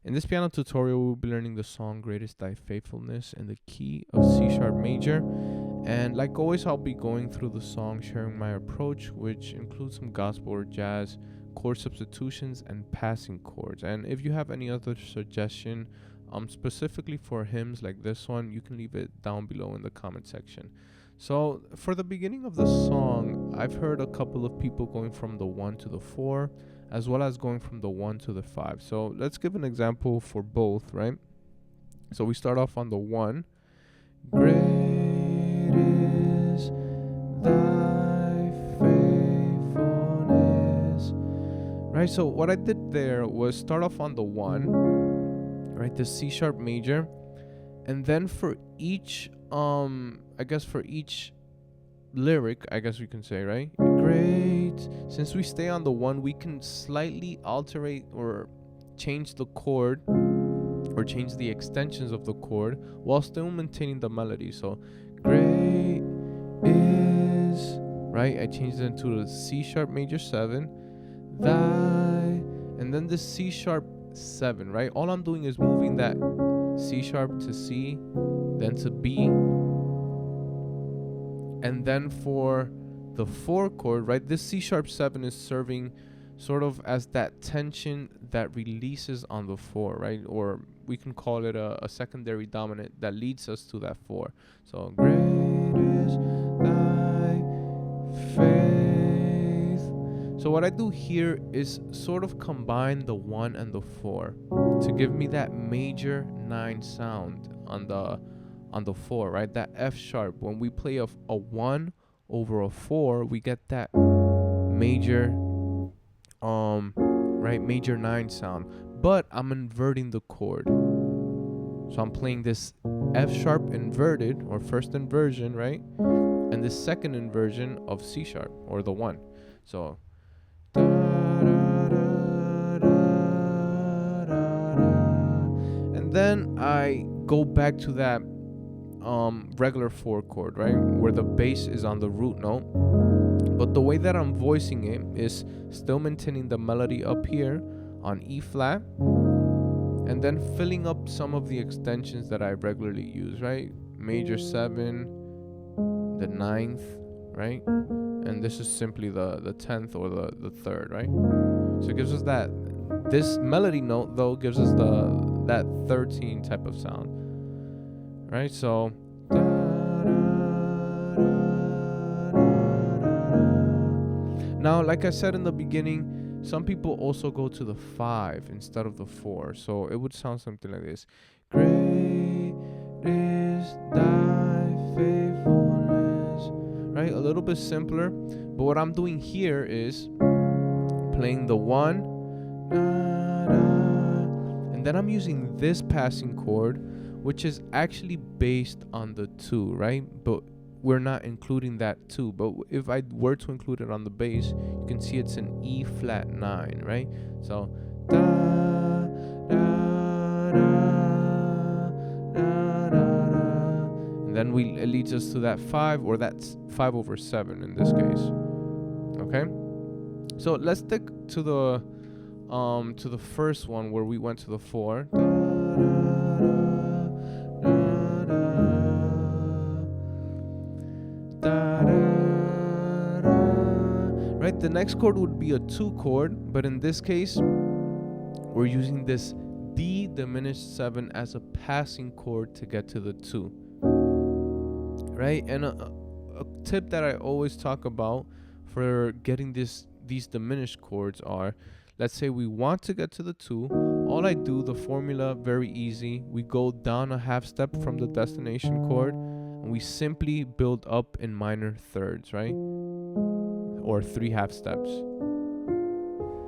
In this piano tutorial, we'll be learning the song Greatest Thy Faithfulness in the key of C sharp major. And like always, I'll be going through the song, sharing my approach, which includes some gospel or jazz, chord substitutions, and passing chords. And if you have any other suggestion, specifically for hymns like this one, you can leave it down below in the comment section. So for the beginning of the song, I've heard a couple of people going from the 1 to the 4, as well as going from the 1 to the 5. So let's give an example for both, right? So we start off on the 1. Great is thy faithfulness. Right, so what I did there was start off on the 1, right, the C sharp major, and then for each for each lyric, I guess we can say, right? Great. Since we stay on the 1, we can slightly alterate or change the chord or change the extensions of the chord while still maintaining the melody. So great is, right? I changed it into the C sharp major 7, thy, and then the C sharp 7, right? All I'm doing is moving that C sharp to C, then to B. And then for the 4 chord, right, this C sharp 7 is serving sort of as that tension that releases on the 4, right? Or we can call it a secondary dominant that leads us to that 4. So great is thy faith. So what I do here is sort of combine the 1 and the 4 to give me that major 9 sound on the 4, right? That F sharp. When we play a 1 over a 4, we get that major major 9 sound, but I'm inverting the chord. So I'm playing this F sharp inverted, or first inversion, right? And the second inversion of C sharp, or the 1. So da, da, da, da, da, da. And then I go back to that regular 4 chord, right, where the bass is on the root note, but the way that I'm voicing it is still maintaining the melody up here on E flat, and then filling up some of the extensions that I regularly use, right? Major 7, the 9th, right? And this is simply the 10th or the 3rd, right? So it gives us that, this melody note though gives us that 13 type of sound, right? So now, like I said in the beginning, some people also go to the 5 instead of the 4. So it would sound something like this. Great is thy faithfulness. Right? A little bit simpler. But what I'm doing here is playing the 1. And then I'm using this passing chord, which is actually based on the 2, right? But we're not including that 2. But if I were to include it on the bass, you can see it's an E flat 9, right? So da, da, da, da, da, da. And then it leads us to that 5, or that's 5 over 7 in this case. Okay? So let's stick to the first one where we went to the 4. Da, da, da, da, da. Right, the next chord would be a 2 chord, but in this case we're using this D diminished 7 as a passing chord to get to the 2, right? And a tip that I always talk about for getting these diminished chords are, let's say we want to get to the 2. All I do, the formula, very easy. We go down a half step from the destination chord, and we simply build up in minor thirds, right? Or 3 half steps,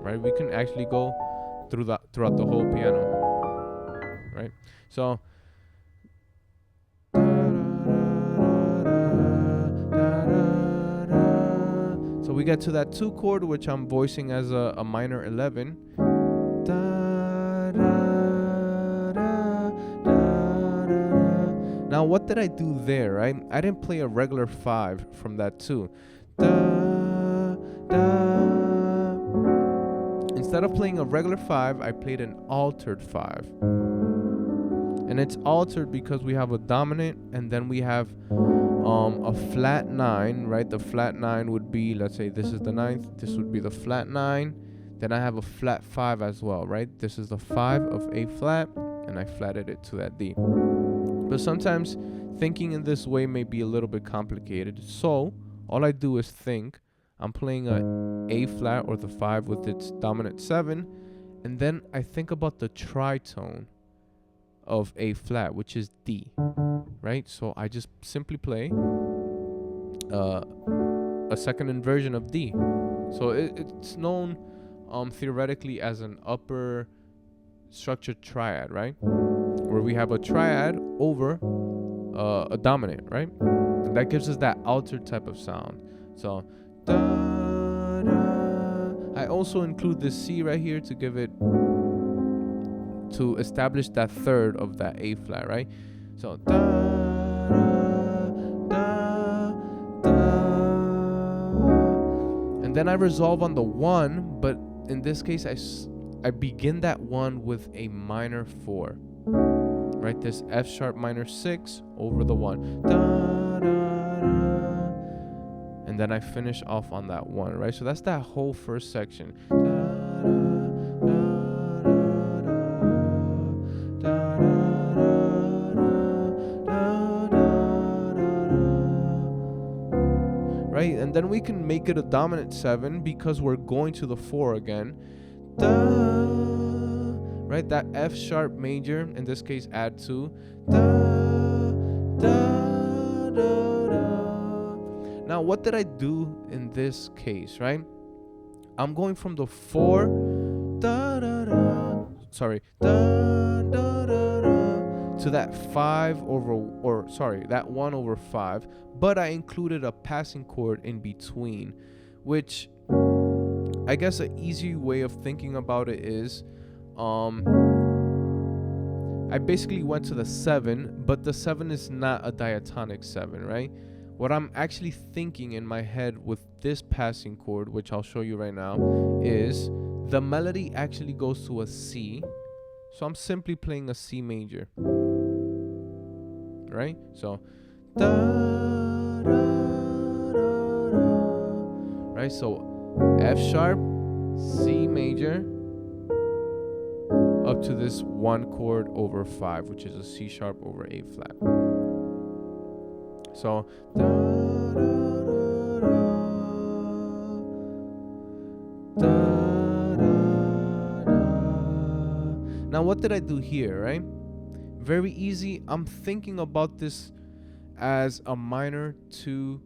right? We can actually go throughout the whole piano, right? So we get to that 2 chord, which I'm voicing as a minor 11. Now, what did I do there, right? I didn't play a regular 5 from that 2. instead of playing a regular 5, I played an altered 5. And it's altered because we have a dominant and then we have a flat 9, right? The flat 9 would be, let's say this is the 9th, this would be the flat 9. Then I have a flat 5 as well, right? This is the 5 of A flat, and I flatted it to that D. But sometimes thinking in this way may be a little bit complicated. So all I do is think I'm playing a flat or the 5 with its dominant 7, and then I think about the tritone of A flat, which is D, right? So I just simply play a second inversion of D. So it's known theoretically as an upper structured triad, right? Where we have a triad over a dominant, right? And that gives us that altered type of sound. So da, da. I also include this C right here to give it, to establish that third of that A flat, right? So da, da, da, da. And then I resolve on the 1, but in this case I begin that 1 with a minor 4, right? This F sharp minor 6 over the 1, da, da, da. And then I finish off on that 1, right? So that's that whole first section. Da, da, da, right? And then we can make it a dominant 7 because we're going to the 4 again. Da, right? That F sharp major, in this case add 2. Da, da, da, da. Now what did I do in this case, right? I'm going from the 4 da, da, da, sorry, da, da, da, da, to that 5 over, or sorry, that 1 over 5, but I included a passing chord in between, which I guess an easy way of thinking about it is I basically went to the 7, but the 7 is not a diatonic 7, right? What I'm actually thinking in my head with this passing chord, which I'll show you right now, is the melody actually goes to a C. So I'm simply playing a C major, right? So da, da, da, da, right? So F sharp, C major, up to this 1 chord over 5, which is a C sharp over A flat. So da, da, da, da, da, da. Now what did I do here, right? Very easy. I'm thinking about this as a minor 2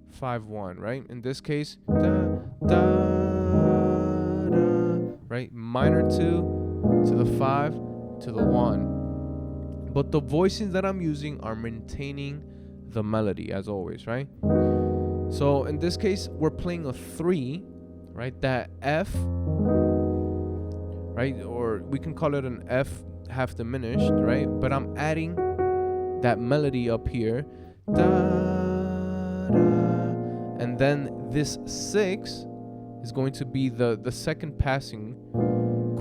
5 1, right? In this case, da, da, da, right? Minor 2 to the 5 to the 1. But the voicings that I'm using are maintaining the melody as always, right? So in this case, we're playing a 3, right? That F, right? Or we can call it an F half diminished, right? But I'm adding that melody up here, da, da, and then this 6 is going to be the second passing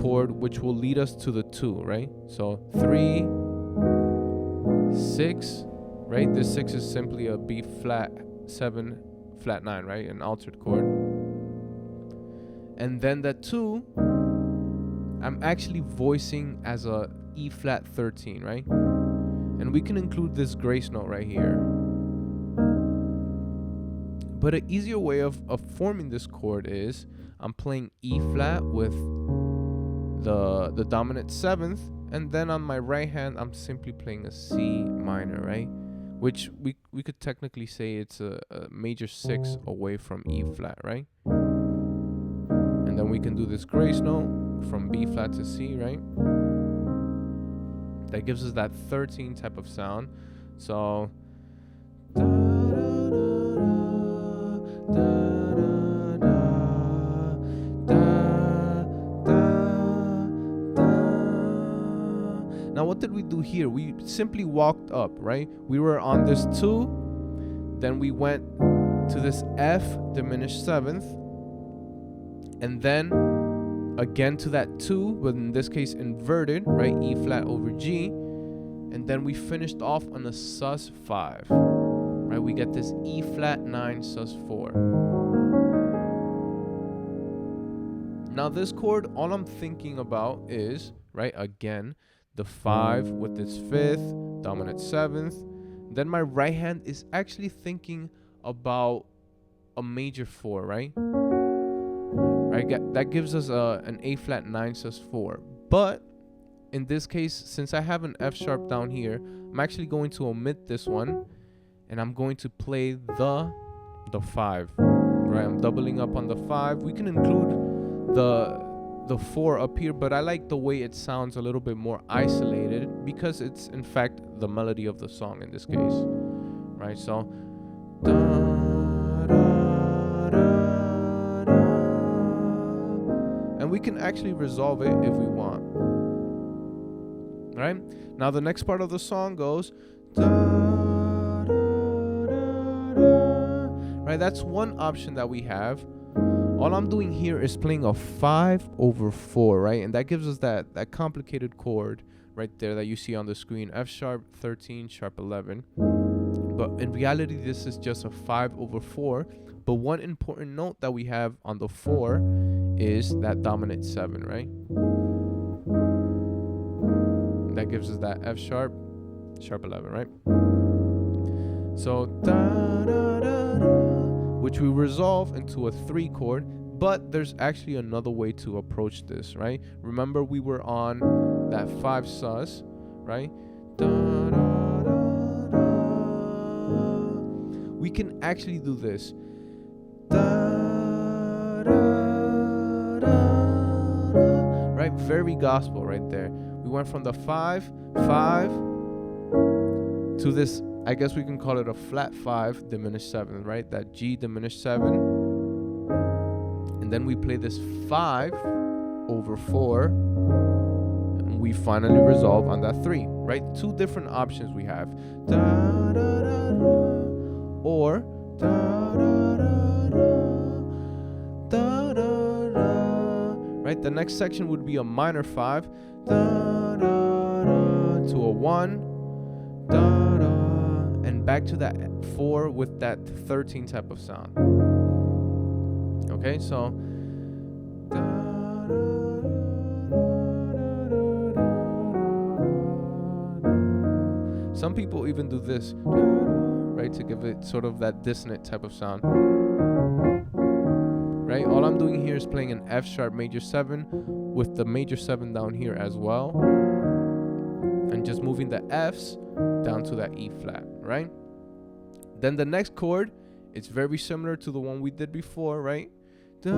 chord, which will lead us to the 2, right? So 3, 6, right? This 6 is simply a B flat 7 flat 9, right? An altered chord. And then that 2, I'm actually voicing as a E flat 13, right? And we can include this grace note right here. But an easier way of forming this chord is I'm playing E flat with the dominant 7th, and then on my right hand I'm simply playing a C minor, right? Which we could technically say it's a major 6 away from E flat, right? And then we can do this grace note from B flat to C, right? That gives us that 13 type of sound. So da, da, da, da, da, da, da, da. Now what did we do here? We simply walked up, right? We were on this 2, then we went to this F diminished 7th, and then again to that 2, but in this case inverted, right? E flat over G, and then we finished off on a sus5, right? We get this E flat 9 sus4. Now this chord, all I'm thinking about is, right, again, the 5 with its 5th, dominant 7th. Then my right hand is actually thinking about a major 4, right? Right, that gives us an A flat 9 sus4. But in this case, since I have an F sharp down here, I'm actually going to omit this one, and I'm going to play the 5, right? I'm doubling up on the 5. We can include the 4 up here, but I like the way it sounds a little bit more isolated because it's in fact the melody of the song in this case, right? So da, da, da, da. And we can actually resolve it if we want, right? Now the next part of the song goes da, da, da, da. Right? That's one option that we have. All I'm doing here is playing a 5 over 4, right? And that gives us that complicated chord right there that you see on the screen, F sharp 13, sharp 11. But in reality, this is just a 5 over 4. But one important note that we have on the 4 is that dominant 7, right? That gives us that F sharp, sharp 11, right? So da da da da, which we resolve into a 3 chord, but there's actually another way to approach this, right? Remember we were on that 5 sus, right? Da, da, da, da. We can actually do this. Da, da, da, da. Right? Very gospel right there. We went from the 5 to this, I guess we can call it a flat 5 diminished 7, right? That G diminished 7. And then we play this 5 over 4. And we finally resolve on that 3, right? 2 different options we have. Da, da, da, da, or da, da, da, da, da, da, da. Right? The next section would be a minor 5. Da, da, da, to a 1. Da, da, and back to that 4 with that 13 type of sound. Okay, so some people even do this, right, to give it sort of that dissonant type of sound. Right, all I'm doing here is playing an F sharp major 7 with the major 7 down here as well, and just moving the F's down to that E flat, right? Then the next chord, it's very similar to the one we did before, right? Da,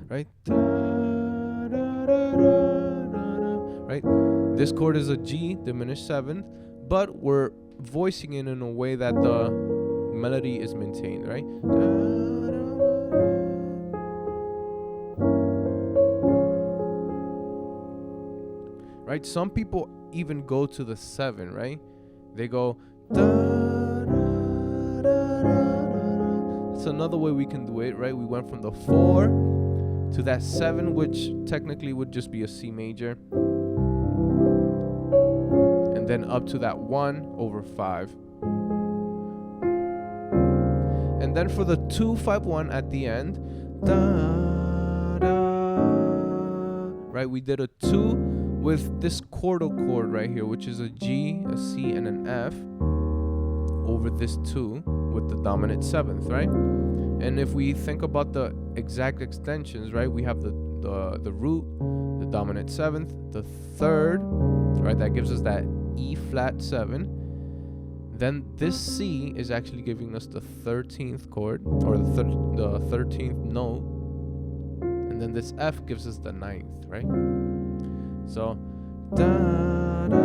right? Da, da, da, da, da, right? This chord is a G diminished 7th, but we're voicing it in a way that the melody is maintained, right? Da, da, da, right? Some people even go to the 7, right? They go da, da, da, da, da. That's another way we can do it, right? We went from the 4 to that 7, which technically would just be a C major, and then up to that 1 over 5. And then for the 2 5 1 at the end, da, da, right? We did a 2 with this chordal chord right here, which is a G, a C, and an F over this 2 with the dominant 7th, right? And if we think about the exact extensions, right, we have the root, the dominant 7th, the 3rd, right, that gives us that E flat 7. Then this C is actually giving us the 13th chord, or the 13th note, and then this F gives us the 9th, right? So da, da.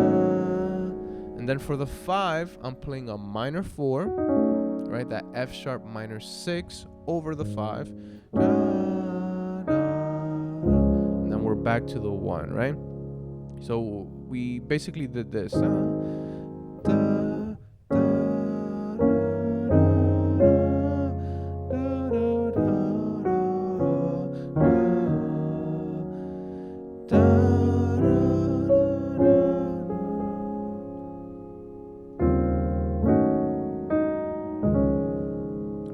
And then for the 5, I'm playing a minor 4, right? That F sharp minor 6 over the 5. Da, da, and then we're back to the 1, right? So we basically did this. Da, da,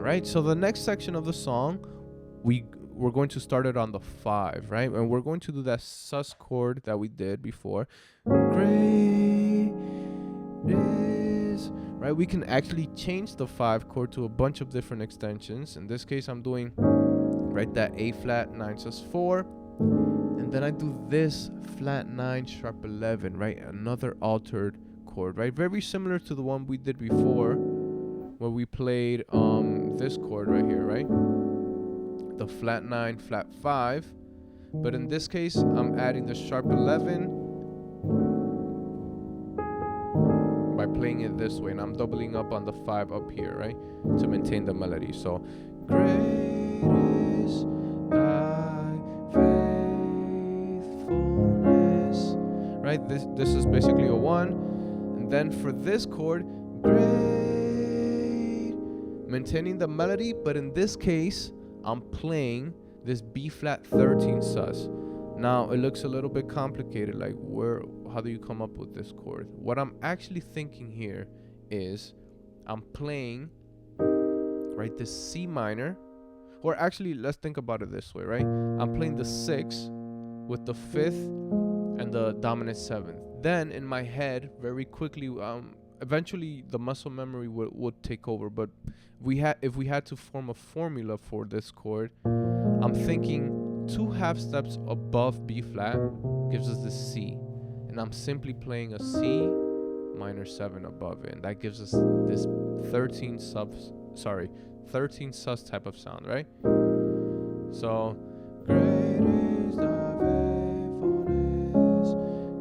right? So the next section of the song, we're going to start it on the 5, right? And we're going to do that sus chord that we did before. Great is, right? We can actually change the 5 chord to a bunch of different extensions. In this case, I'm doing, right, that A flat 9 sus 4, and then I do this flat 9 sharp 11, right? Another altered chord, right? Very similar to the one we did before, where we played this chord right here, right? The flat 9 flat 5, but in this case I'm adding the sharp 11 by playing it this way, and I'm doubling up on the 5 up here, right, to maintain the melody. So great is thy faithfulness, right? This is basically a 1, and then for this chord, great, maintaining the melody, but in this case I'm playing this B flat 13 sus. Now it looks a little bit complicated, like how do you come up with this chord? What I'm actually thinking here is I'm playing, right, this C minor, or actually let's think about it this way, right? I'm playing the 6 with the 5th and the dominant 7th. Then in my head, very quickly, eventually the muscle memory would take over, but if we had to form a formula for this chord, I'm thinking 2 half steps above B flat gives us the C, and I'm simply playing a C minor 7 above it, and that gives us this 13 sus type of sound, right? So great is thy faithfulness,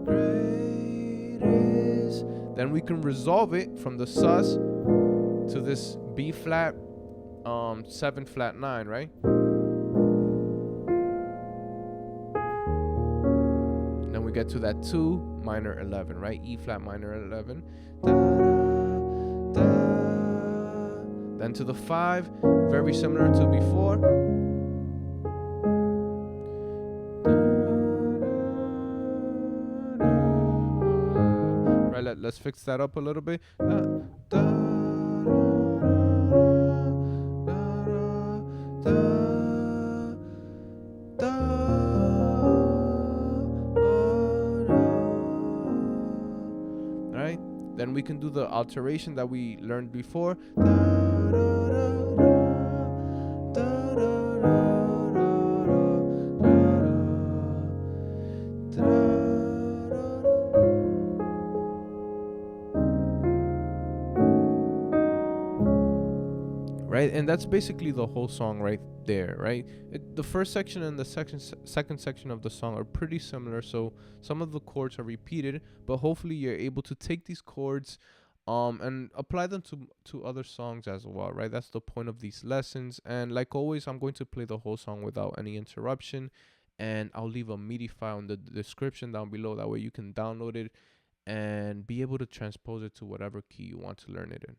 great is, then we can resolve it from the sus to this B flat 7 flat 9, right? Then we get to that 2 minor 11, right? E flat minor 11. Da, da, da. Then to the 5, very similar to before. Right, let's fix that up a little bit. Right? Then we can do the alteration that we learned before. Right, and that's basically the whole song right there, right? The first section and the second section of the song are pretty similar, so some of the chords are repeated, but hopefully you're able to take these chords and apply them to other songs as well, right? That's the point of these lessons. And like always, I'm going to play the whole song without any interruption, and I'll leave a MIDI file in the description down below. That way you can download it and be able to transpose it to whatever key you want to learn it in.